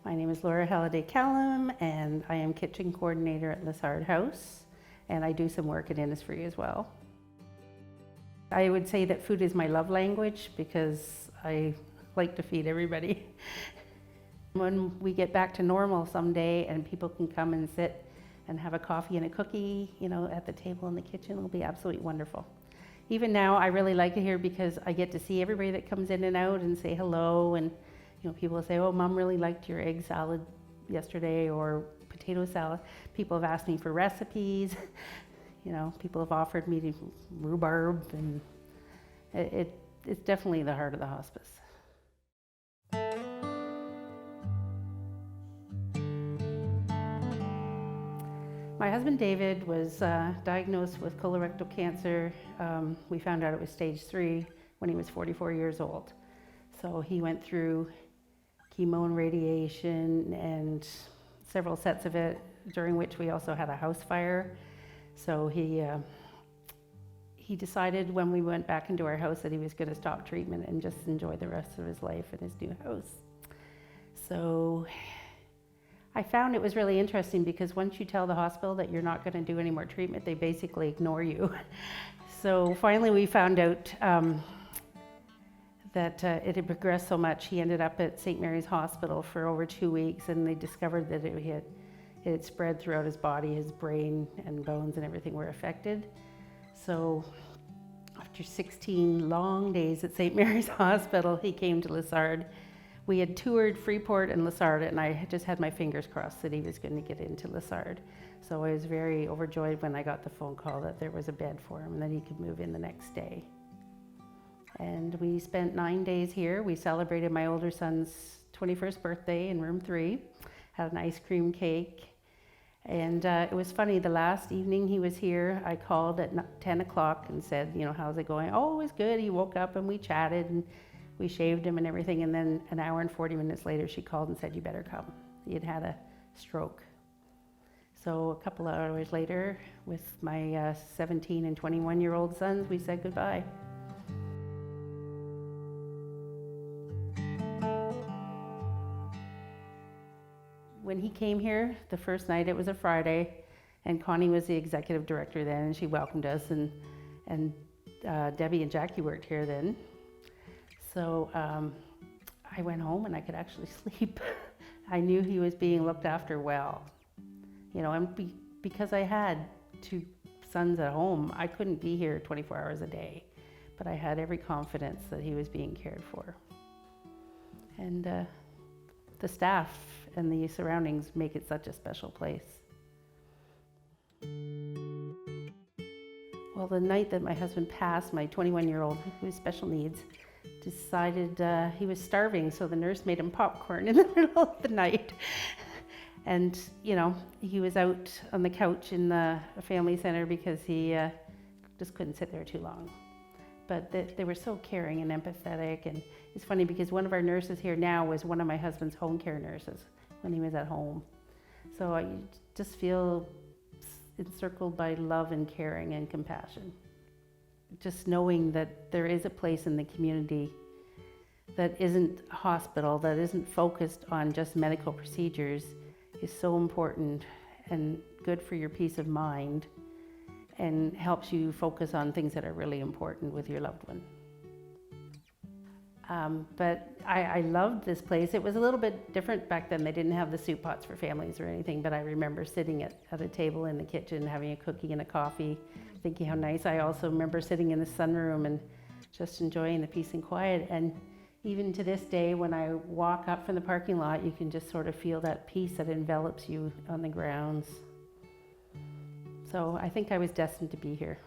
My name is Laura Halliday-Callum, and I am kitchen coordinator at Lessard House, and I do some work at Innisfree as well. I would say that food is my love language because I like to feed everybody. When we get back to normal someday and people can come and sit and have a coffee and a cookie, at the table in the kitchen, it'll be absolutely wonderful. Even now, I really like it here because I get to see everybody that comes in and out and say hello, and people will say, "Oh, Mom really liked your egg salad yesterday," or potato salad. People have asked me for recipes. People have offered me rhubarb, and it's definitely the heart of the hospice. My husband David was diagnosed with colorectal cancer. We found out it was stage 3 when he was 44 years old. So he went through chemo and radiation and several sets of it, during which we also had a house fire. So he decided when we went back into our house that he was going to stop treatment and just enjoy the rest of his life in his new house. So I found it was really interesting because once you tell the hospital that you're not going to do any more treatment, they basically ignore you. So finally we found out that it had progressed so much. He ended up at St. Mary's Hospital for over 2 weeks, and they discovered that it had spread throughout his body. His brain and bones and everything were affected. So after 16 long days at St. Mary's Hospital, he came to Lessard. We had toured Freeport and Lessard, and I just had my fingers crossed that he was going to get into Lessard. So I was very overjoyed when I got the phone call that there was a bed for him and that he could move in the next day. And we spent 9 days here. We celebrated my older son's 21st birthday in room 3, had an ice cream cake. And it was funny, the last evening he was here, I called at 10 o'clock and said, how's it going? Oh, it was good. He woke up and we chatted and we shaved him and everything. And then an hour and 40 minutes later, she called and said, "You better come." He had had a stroke. So a couple of hours later, with my 17 and 21-year-old sons, we said goodbye. When he came here, the first night, it was a Friday, and Connie was the executive director then, and she welcomed us, and Debbie and Jackie worked here then. So I went home and I could actually sleep. I knew he was being looked after well. And because I had 2 sons at home, I couldn't be here 24 hours a day, but I had every confidence that he was being cared for. And the staff and the surroundings make it such a special place. Well, the night that my husband passed, my 21-year-old, who has special needs, decided he was starving, so the nurse made him popcorn in the middle of the night. And, he was out on the couch in the family center because he just couldn't sit there too long. But they were so caring and empathetic, and it's funny because one of our nurses here now was one of my husband's home care nurses when he was at home. So I just feel encircled by love and caring and compassion. Just knowing that there is a place in the community that isn't a hospital, that isn't focused on just medical procedures, is so important and good for your peace of mind, and helps you focus on things that are really important with your loved one. But I loved this place. It was a little bit different back then. They didn't have the soup pots for families or anything, but I remember sitting at a table in the kitchen, having a cookie and a coffee, thinking how nice. I also remember sitting in the sunroom and just enjoying the peace and quiet. And even to this day, when I walk up from the parking lot, you can just sort of feel that peace that envelops you on the grounds. So I think I was destined to be here.